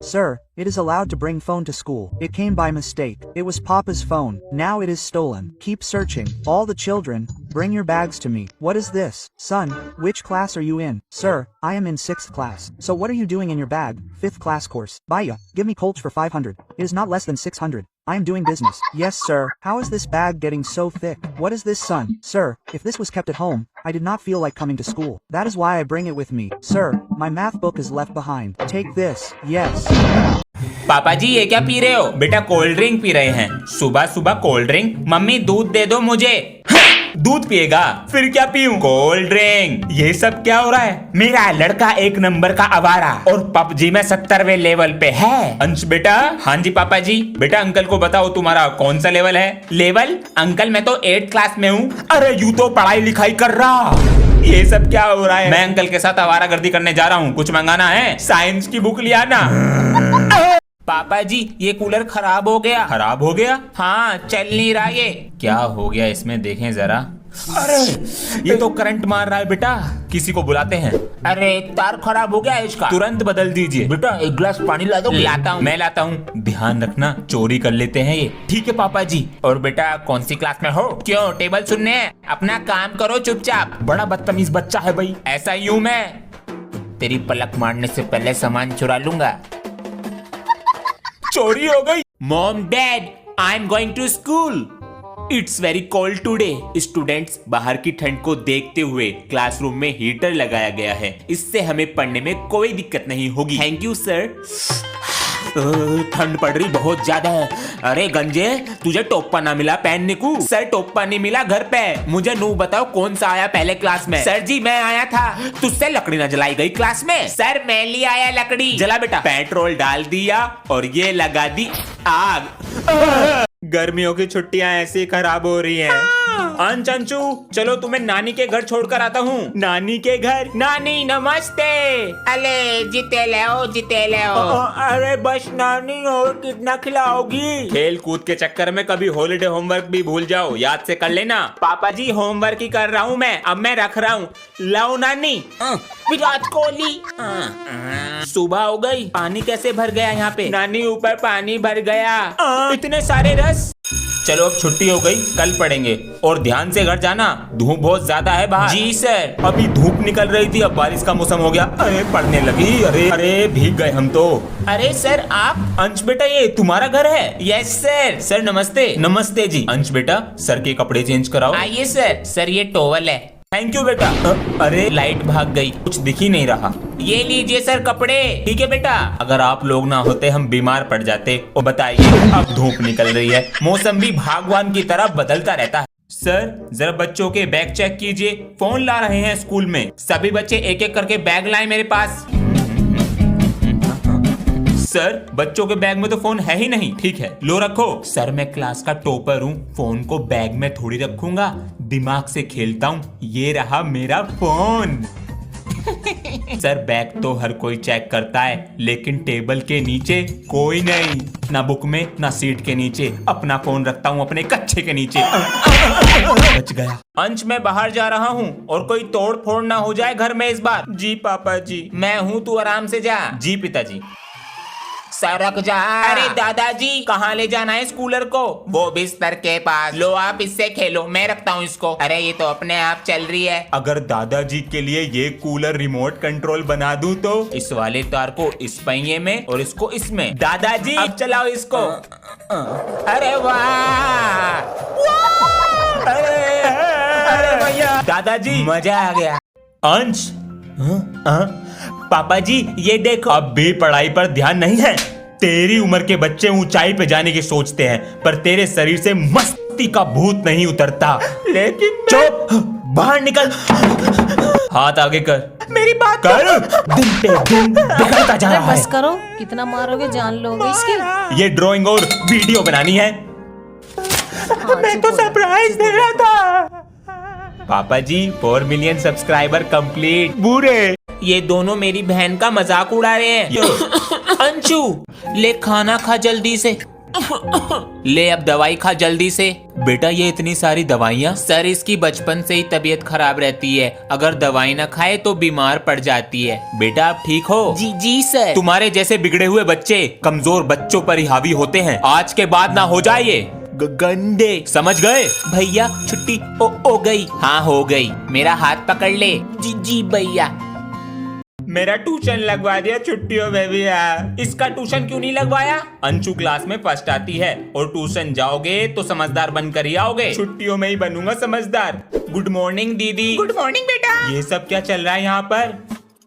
Sir, it is allowed to bring phone to school. It came by mistake. It was Papa's phone. Now it is stolen. Keep searching. All the children, bring your bags to me. What is this? Son, which class are you in? Sir, I am in 6th class. So what are you doing in your bag? 5th class course. Baya, give me Colch for 500. It is not less than 600. I am doing business. Yes, sir. How is this bag getting so thick? What is this, son? Sir, if this was kept at home, I did not feel like coming to school. That is why I bring it with me. Sir, my math book is left behind. Take this. Yes. पापा जी ये क्या P रहे हो? बेटा cold drink P रहे हैं। सुबह सुबह कोल्ड ड्रिंक? मम्मी दूध दे दो मुझे। दूध पिएगा? फिर क्या पीऊं? Cold drink. ये सब क्या हो रहा है? मेरा लड़का 1 नंबर का आवारा और पबजी में 70वें लेवल पे है। अंश बेटा। हाँ जी पापा जी। बेटा अंकल को बताओ तुम्हारा कौन सा लेवल है? लेवल? अंकल मैं तो 8th क्लास में हूँ। अरे यूं तो पढ़ाई लिखाई कर रहा। ये सब क्या हो रहा है? मैं अंकल के साथ आवारागर्दी करने जा रहा हूँ। कुछ मंगाना है? साइंस की बुक लिया ना। पापा जी ये कूलर खराब हो गया। खराब हो गया? हाँ चल नहीं रहा ये। क्या हो गया इसमें देखें जरा। अरे ये तो करंट मार रहा है बेटा। किसी को बुलाते हैं। अरे तार खराब हो गया है इसका। तुरंत बदल दीजिए। बेटा 1 गिलास पानी ला दो। लाता हूँ। मैं लाता हूँ। ध्यान रखना चोरी कर लेते हैं ये। ठीक है पापा जी। और बेटा कौन सी क्लास में हो? क्यों टेबल सुनने हैं? अपना काम करो चुपचाप। बड़ा बदतमीज बच्चा है भाई। ऐसा यूं मैं तेरी पलक मारने से पहले सामान चुरा लूंगा। चोरी हो गई। Mom dad I am going to school. It's very cold today. Students बाहर की ठंड को देखते हुए क्लासरूम में हीटर लगाया गया है। इससे हमें पढ़ने में कोई दिक्कत नहीं होगी। Thank you sir. ठंड पड़ रही बहुत ज्यादा है। अरे गंजे तुझे टोपा ना मिला पहनने को? सर टोपा नहीं मिला घर पे। मुझे नू बताओ कौन सा आया पहले क्लास में? सर जी मैं आया था। तुझसे लकड़ी ना जलाई गई क्लास में? सर मैं ले आया लकड़ी। जला बेटा। पेट्रोल डाल दिया और ये लगा दी आग। गर्मियों की छुट्टियां ऐसी खराब हो रही हैं। अंचू चलो तुम्हें नानी के घर छोड़कर आता हूँ। नानी के घर? नानी नमस्ते। अले जीते ले। अरे बस नानी और कितना खिलाओगी? खेल कूद के चक्कर में कभी हॉलिडे होमवर्क भी भूल जाओ। याद से कर लेना। पापा जी होमवर्क ही कर रहा हूँ मैं। अब मैं रख रहा हूँ। लाओ नानी। विराट कोहली। सुबह हो गई। पानी कैसे भर गया यहाँ पे? नानी ऊपर पानी भर गया। इतने सारे रस। चलो अब छुट्टी हो गई कल पढ़ेंगे। और ध्यान से घर जाना। धूप बहुत ज्यादा है बाहर। जी सर। अभी धूप निकल रही थी अब बारिश का मौसम हो गया। अरे पढ़ने लगी। अरे भीग गए हम तो। अरे सर आप? अंश बेटा ये तुम्हारा घर है? Yes sir. सर नमस्ते। नमस्ते जी। अंश बेटा सर के कपड़े चेंज कराओ। आइए सर। सर ये टॉवल है। थैंक यू बेटा। अरे लाइट भाग गई कुछ दिख ही नहीं रहा। ये लीजिए सर कपड़े। ठीक है बेटा। अगर आप लोग ना होते हम बीमार पड़ जाते। और बताइए अब धूप निकल रही है। मौसम भी भगवान की तरह बदलता रहता है। सर जरा बच्चों के बैग चेक कीजिए। फोन ला रहे हैं स्कूल में। सभी बच्चे एक एक करके बैग लाए मेरे पास। सर बच्चों के बैग में तो फोन है ही नहीं। ठीक है लो रखो। सर मैं क्लास का टॉपर हूँ। फोन को बैग में थोड़ी रखूंगा। दिमाग से खेलता हूँ। ये रहा मेरा फोन। सर बैग तो हर कोई चेक करता है लेकिन टेबल के नीचे कोई नहीं। ना बुक में ना सीट के नीचे। अपना फोन रखता हूँ अपने कच्छे के नीचे। बच गया। अंश मैं बाहर जा रहा हूँ और कोई तोड़ फोड़ ना हो जाए घर में इस बार। जी पापा जी। मैं हूँ तू आराम से जा। जी पिताजी। सरक जा। अरे दादाजी कहाँ ले जाना है कूलर को? वो बिस्तर के पास। लो आप इससे खेलो मैं रखता हूँ इसको। अरे ये तो अपने आप चल रही है। अगर दादाजी के लिए ये कूलर रिमोट कंट्रोल बना दूं तो? इस वाले तार को इस पहिए में और इसको इसमें। दादाजी अब चलाओ इसको। अरे वाह। अरे भैया दादाजी मजा आ गया। अंश पापा जी ये देखो। अब भी पढ़ाई पर ध्यान नहीं है। तेरी उम्र के बच्चे ऊंचाई पे जाने की सोचते हैं पर तेरे शरीर से मस्ती का भूत नहीं उतरता। लेकिन चुप बाहर निकल। हाथ आगे कर। मेरी बात कर। दिन पे दिन बिगड़ता जा रहा है। बस करो कितना मारोगे जान लोगे इसकी। ये ड्राइंग और वीडियो बनानी है। मैं तो सरप्राइज दे रहा था। पापा जी 4 मिलियन सब्सक्राइबर कंप्लीट। बुरे ये दोनों मेरी बहन का मजाक उड़ा रहे हैं। अंशु ले खाना खा जल्दी से। ले अब दवाई खा जल्दी से। बेटा ये इतनी सारी दवाइयाँ? सर इसकी बचपन से ही तबीयत खराब रहती है, अगर दवाई ना खाए तो बीमार पड़ जाती है। बेटा आप ठीक हो? जी जी सर। तुम्हारे जैसे बिगड़े हुए बच्चे कमजोर बच्चों पर ही हावी होते हैं, आज के बाद ना हो जाए ये गंदे, समझ गए? भैया छुट्टी हो गई? हाँ हो गई। मेरा हाथ पकड़ ले। जी जी भैया। मेरा ट्यूशन लगवा दिया छुट्टियों में भी है। इसका ट्यूशन क्यों नहीं लगवाया? अंशु क्लास में फर्स्ट आती है और ट्यूशन जाओगे तो समझदार बनकर ही आओगे। छुट्टियों में ही बनूंगा समझदार। गुड मॉर्निंग दीदी। गुड मॉर्निंग बेटा। ये सब क्या चल रहा है यहाँ पर?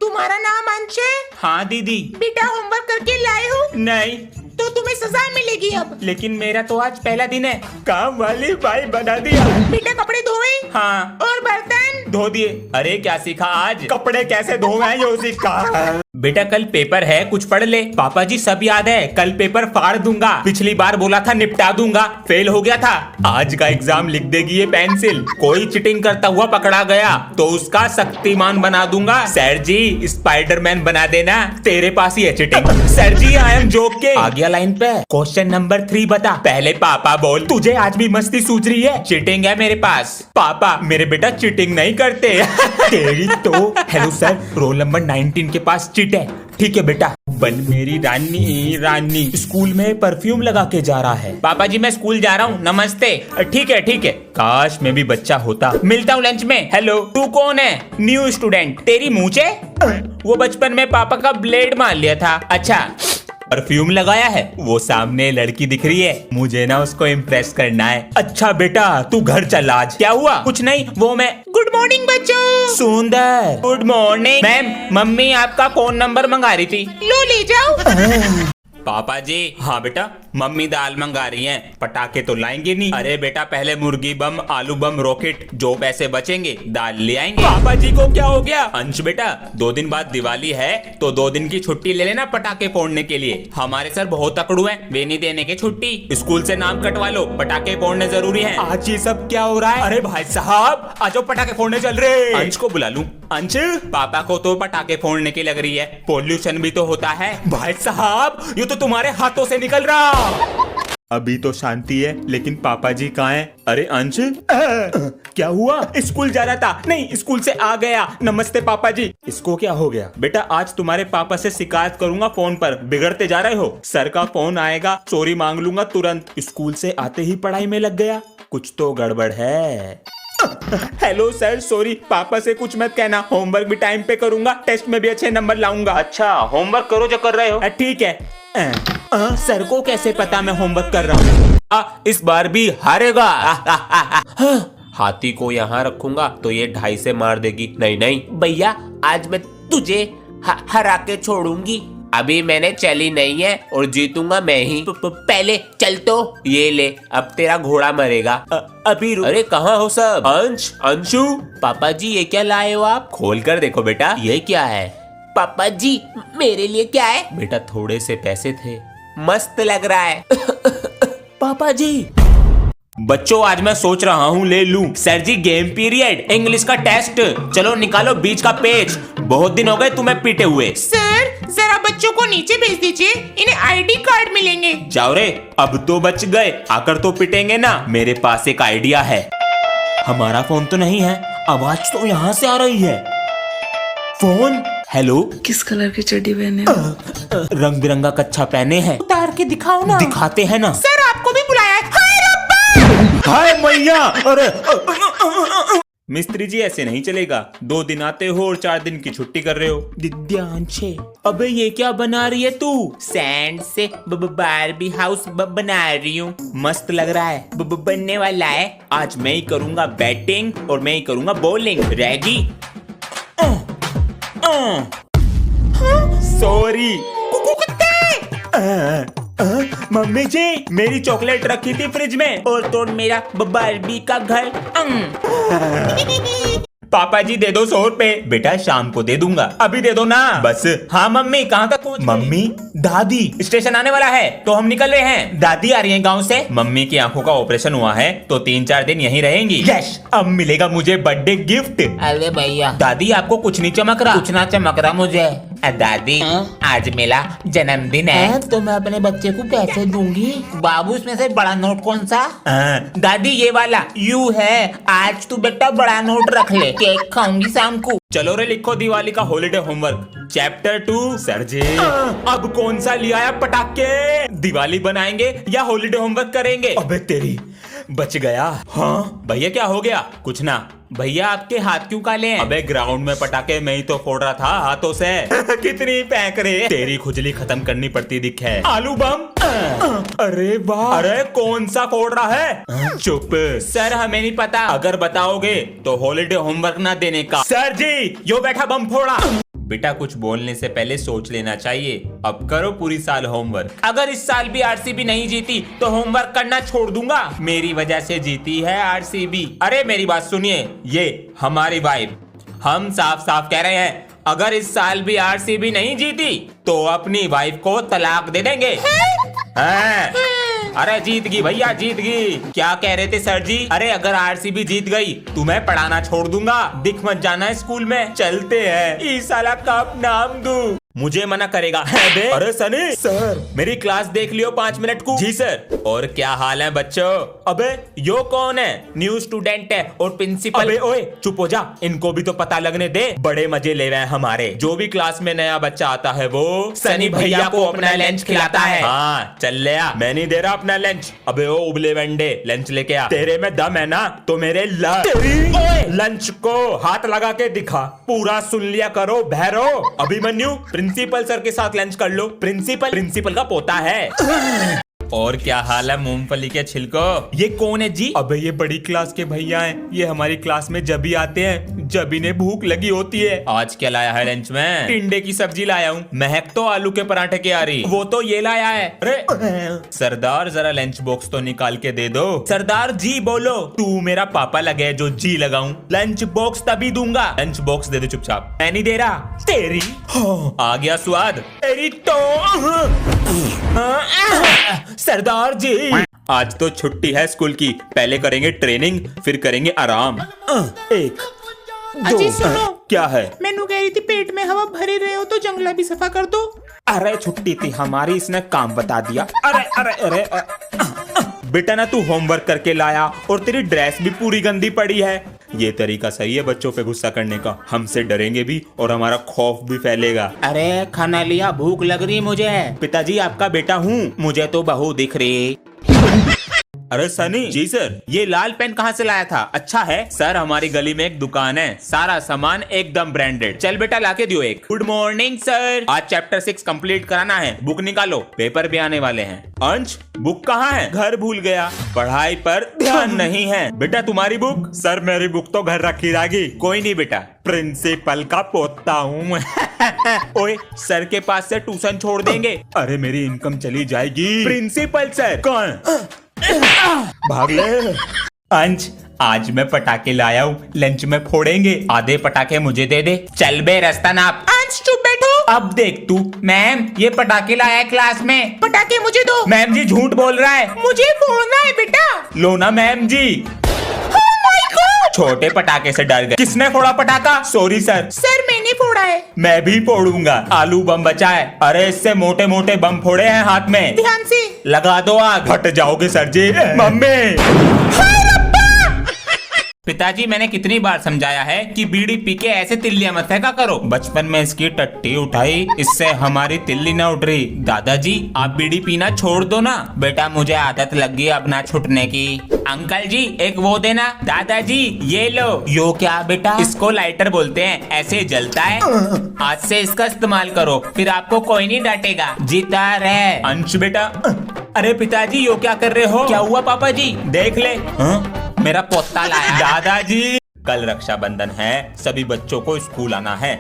तुम्हारा नाम अंश है? हाँ दीदी। बेटा होमवर्क करके लाए हो? नहीं। तो तुम्हें सजा मिलेगी अब। लेकिन मेरा तो आज पहला दिन है। काम वाली बाई बना दिया। बेटा कपड़े धोए? हाँ। और बर्तन? धो दिए। अरे क्या सीखा आज? कपड़े कैसे धोए यो सीखा। बेटा कल पेपर है, कुछ पढ़ ले। पापा जी सब याद है, कल पेपर फाड़ दूंगा। पिछली बार बोला था निपटा दूंगा, फेल हो गया था। आज का एग्जाम लिख देगी ये पेंसिल। कोई चीटिंग करता हुआ पकड़ा गया तो उसका शक्तिमान बना दूंगा। सर जी स्पाइडरमैन बना देना, तेरे पास ही है cheating. Sir ji I am joke के। आ गया लाइन पे। क्वेश्चन नंबर 3 बता। पहले पापा बोल। तुझे आज भी मस्ती सूझ रही है? चीटिंग है मेरे पास। पापा मेरे बेटा चीटिंग नहीं करते। तेरी तो। हेलो सर, रोल नंबर 19 के पास चीट है। ठीक है बेटा। बन मेरी रानी रानी। स्कूल में परफ्यूम लगा के जा रहा है। पापा जी मैं स्कूल जा रहा हूँ, नमस्ते। ठीक है ठीक है। काश मैं भी बच्चा होता। मिलता हूँ लंच में। हेलो तू कौन है? New student. तेरी मूंछे? वो बचपन में पापा का ब्लेड मार लिया था। अच्छा परफ्यूम लगाया है? वो सामने लड़की दिख रही है, मुझे ना उसको इम्प्रेस करना है। अच्छा बेटा तू घर चल आज। क्या हुआ? कुछ नहीं, वो मैं। गुड मॉर्निंग बच्चों। सुंदर गुड मॉर्निंग। मैम मम्मी आपका फोन नंबर मंगा रही थी। लो ले जाओ। पापा जी। हाँ बेटा। मम्मी दाल मंगा रही हैं, पटाखे तो लाएंगे नहीं। अरे बेटा पहले मुर्गी बम, आलू बम, रॉकेट, जो पैसे बचेंगे दाल ले आएंगे। पापा जी को क्या हो गया? अंश बेटा 2 दिन बाद दिवाली है तो 2 दिन की छुट्टी ले लेना पटाखे फोड़ने के लिए। हमारे सर बहुत तकड़ू हैं, वे नहीं देने के छुट्टी। स्कूल से नाम कटवा लो, पटाखे फोड़ने जरूरी है। आज ये सब क्या हो रहा है? अरे भाई साहब आ जाओ, पटाखे फोड़ने चल रहे। अंश को बुला लूं? अंश पापा को तो पटाखे फोड़ने की लग रही है, पोल्यूशन भी तो होता है। भाई साहब ये तो तुम्हारे हाथों से निकल रहा। अभी तो शांति है, लेकिन पापा जी कहाँ हैं? अरे अंश क्या हुआ? स्कूल जा रहा था। नहीं स्कूल से आ गया। नमस्ते पापा जी। इसको क्या हो गया? बेटा आज तुम्हारे पापा से शिकायत करूंगा फोन पर, बिगड़ते जा रहे हो। सर का फोन आएगा, सॉरी मांग लूंगा तुरंत। स्कूल से आते ही पढ़ाई में लग गया, कुछ तो गड़बड़ है। हेलो सर सॉरी, पापा से कुछ मत कहना, होमवर्क भी टाइम पे करूंगा, टेस्ट में भी अच्छे नंबर लाऊंगा। अच्छा होमवर्क करो जो कर रहे हो। ठीक है। सर को कैसे पता मैं होमवर्क कर रहा हूँ? इस बार भी हारेगा। हाथी को यहाँ रखूंगा तो ये 2.5 से मार देगी। नहीं नहीं भैया आज मैं तुझे हरा के छोड़ूंगी। अभी मैंने चली नहीं है और जीतूंगा मैं ही। पहले चल तो ये ले, अब तेरा घोड़ा मरेगा। अभी अरे कहाँ हो सब? अंशु पापा जी ये क्या लाए हो आप? खोल कर देखो बेटा ये क्या है। पापा जी मेरे लिए क्या है? बेटा थोड़े से पैसे थे, मस्त लग रहा है। पापा जी। बच्चों आज मैं सोच रहा हूँ ले लूं। सर जी गेम पीरियड, इंग्लिश का टेस्ट, चलो निकालो बीच का पेज। बहुत दिन हो गए तुम्हें पीटे हुए। सर जरा बच्चों को नीचे भेज दीजिए, इन्हें आईडी कार्ड मिलेंगे। जाओ रे, अब तो बच गए, आकर तो पिटेंगे ना। मेरे पास एक आइडिया है। हमारा फोन तो नहीं है, आवाज तो यहाँ से आ रही है। फोन। हेलो किस कलर की चड्डी पहने? रंग बिरंगा कच्छा पहने हैं। उतार के दिखाओ ना। दिखाते हैं ना। सर आपको भी बुलाया है। हाय रब्बा! हाय मैया। अरे मिस्त्री जी ऐसे नहीं चलेगा, 2 दिन आते हो और 4 दिन की छुट्टी कर रहे हो। दिव्यांशे अबे ये क्या बना रही है तू? सैंड से बारबी हाउस बना रही हूँ, मस्त लग रहा है। बनने वाला है। आज मैं ही करूंगा बैटिंग और मैं ही करूंगा बॉलिंग। रेडी? सॉरी मम्मी जी मेरी चॉकलेट रखी थी फ्रिज में और तो मेरा बारबी का घर। पापा जी दे दो 100 रुपए। बेटा शाम को दे दूंगा, अभी दे दो ना बस। हाँ मम्मी कहाँ तक पहुँच? मम्मी दादी स्टेशन आने वाला है तो हम निकल रहे हैं। दादी आ रही है गांव से। मम्मी की आंखों का ऑपरेशन हुआ है तो 3-4 दिन यहीं रहेंगी। यस अब मिलेगा मुझे बर्थडे गिफ्ट। अरे भैया दादी आपको कुछ नहीं चमक रहा? कुछ ना चमक रहा मुझे। दादी आज मेरा जन्मदिन है तो मैं अपने बच्चे को पैसे दूंगी। बाबू इसमें से बड़ा नोट कौन सा? दादी ये वाला यू है। आज तू बेटा बड़ा नोट रख ले, केक खाऊंगी शाम को। चलो रे लिखो दिवाली का हॉलिडे होमवर्क चैप्टर 2। सर जी अब कौन सा लिया है पटाखे? दिवाली बनाएंगे या हॉलिडे होमवर्क करेंगे? अबे तेरी बच गया। हाँ भैया क्या हो गया? कुछ ना भैया, आपके हाथ क्यों काले हैं? अबे ग्राउंड में पटाखे मैं ही तो फोड़ रहा था हाथों से। कितनी फेंक रहे? तेरी खुजली खत्म करनी पड़ती दिखे। आलू बम। अरे वाह। अरे कौन सा फोड़ रहा है? चुप सर, हमें नहीं पता। अगर बताओगे तो हॉलिडे होमवर्क ना देने का। सर जी यो बैठा बम फोड़ा। बेटा कुछ बोलने से पहले सोच लेना चाहिए। अब करो पूरी साल होमवर्क। अगर इस साल भी आरसीबी नहीं जीती तो होमवर्क करना छोड़ दूंगा। मेरी वजह से जीती है आरसीबी। अरे मेरी बात सुनिए, ये हमारी वाइफ, हम साफ साफ कह रहे हैं अगर इस साल भी आरसीबी नहीं जीती तो अपनी वाइफ को तलाक दे देंगे। अरे जीत गई भैया, जीत गई। क्या कह रहे थे सर जी? अरे अगर आरसीबी जीत गई तुम्हें पढ़ाना छोड़ दूंगा, दिख मत जाना है स्कूल में। चलते हैं, इस साला कप नाम दूं। मुझे मना करेगा? अरे सनी सर, मेरी क्लास देख लियो 5 मिनट को। जी सर। और क्या हाल है बच्चों? अबे यो कौन है? न्यू स्टूडेंट है और प्रिंसिपल। अबे ओए चुप हो जा, इनको भी तो पता लगने दे। बड़े मजे ले रहे हैं हमारे। जो भी क्लास में नया बच्चा आता है वो सनी भैया को अपना लंच खिलाता है। हाँ चल ले आ, मैं नहीं दे रहा अपना लंच। अबे ओ उबले वंडे लंच लेके आ। तेरे में दम है ना तो मेरे लंच को हाथ लगा के दिखा। पूरा सुन लिया करो भैरो। अभिमन्यु प्रिंसिपल सर के साथ लंच कर लो। प्रिंसिपल का पोता है। और क्या हाल है मूंगफली के छिलको? ये कौन है जी? अबे ये बड़ी क्लास के भैया हैं। ये हमारी क्लास में जब भी आते हैं जब इन्हें भूख लगी होती है। आज क्या लाया है लंच में? टिंडे की सब्जी लाया हूँ। महक तो आलू के पराठे की आ रही। वो तो ये लाया है। अरे सरदार जरा लंच बॉक्स तो निकाल के दे दो। सरदार जी बोलो। तू मेरा पापा लगे जो जी लगाऊं। लंच बॉक्स तभी दूंगा। लंच बॉक्स दे दो चुपचाप। मैं नहीं दे रहा। तेरी आ गया स्वाद। तेरी तो सरदार जी आज तो छुट्टी है स्कूल की। पहले करेंगे ट्रेनिंग फिर करेंगे आराम। एक अजी सुनो, क्या है? मैनू कह रही थी पेट में हवा भरे रहे हो तो जंगला भी सफा कर दो। अरे छुट्टी थी हमारी, इसने काम बता दिया। अरे बेटा ना तू होमवर्क करके लाया और तेरी ड्रेस भी पूरी गंदी पड़ी है। ये तरीका सही है बच्चों पे गुस्सा करने का। हमसे डरेंगे भी और हमारा खौफ भी फैलेगा। अरे खाना लिया, भूख लग रही मुझे। पिताजी आपका बेटा हूँ, मुझे तो बहू दिख रही। अरे सनी जी सर, ये लाल पेन कहाँ से लाया था? अच्छा है सर, हमारी गली में एक दुकान है, सारा सामान एकदम ब्रांडेड। चल बेटा लाके दियो एक। गुड मॉर्निंग सर, आज चैप्टर 6 कंप्लीट कराना है। बुक निकालो, पेपर भी आने वाले हैं। अंश बुक कहाँ है? घर भूल गया, पढ़ाई पर ध्यान नहीं है। बेटा तुम्हारी बुक? सर मेरी बुक तो घर रखी रहेगी। कोई नहीं बेटा, प्रिंसिपल का पोता हूँ। ओए सर के पास से ट्यूशन छोड़ देंगे। अरे मेरी इनकम चली जाएगी। प्रिंसिपल सर कौन? भाग ले। अंश आज मैं पटाखे लाया हूँ, लंच में फोड़ेंगे। आधे पटाखे मुझे दे दे। चल बे रास्ता नाप। अंश चुप बैठो। अब देख तू। मैम ये पटाखे लाया है क्लास में। पटाखे मुझे दो। मैम जी झूठ बोल रहा है। मुझे फोड़ना है बेटा। लो ना मैम जी। छोटे पटाखे से डर गए। किसने फोड़ा पटाखा? Sorry sir. सर मैंने फोड़ा है। मैं भी फोड़ूंगा। आलू बम बचा है। अरे इससे मोटे मोटे बम फोड़े हैं हाथ में। ध्यान से लगा दो आग। फट जाओगे सर जी। मम्मी। पिताजी मैंने कितनी बार समझाया है कि बीड़ी पी के ऐसे तिल्लियां मत फेंका करो। बचपन में इसकी टट्टी उठाई, इससे हमारी तिल्ली न उठ रही। दादाजी आप बीड़ी पीना छोड़ दो ना। बेटा मुझे आदत लग गई अब ना छूटने की। अंकल जी एक वो देना। दादाजी ये लो। यो क्या बेटा? इसको लाइटर बोलते हैं, ऐसे जलता है। आज से इसका इस्तेमाल करो, फिर आपको कोई नहीं डांटेगा। जीता रहे। अंश बेटा। अरे पिताजी यो क्या कर रहे हो? क्या हुआ पापा जी? देख ले। मेरा पोता लाया। दादाजी कल रक्षाबंधन है, सभी बच्चों को स्कूल आना है।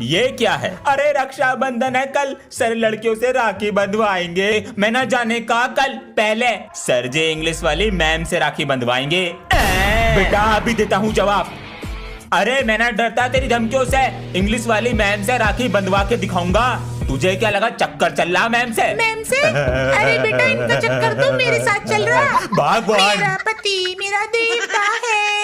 ये क्या है? अरे रक्षाबंधन है कल, सर लड़कियों से राखी बंधवाएंगे। मैं ना जाने का कल पहले सर जे इंग्लिश वाली मैम से राखी बंधवाएंगे। बेटा अभी देता हूँ जवाब। अरे मैं ना डरता तेरी धमकियों से। इंग्लिश वाली मैम से राखी बंधवा के दिखाऊंगा। तुझे क्या लगा चक्कर चल रहा मैम से? मैम से? अरे बेटा इनका चक्कर तो मेरे साथ चल रहा। भाग भाग। मेरा पति मेरा देवता है।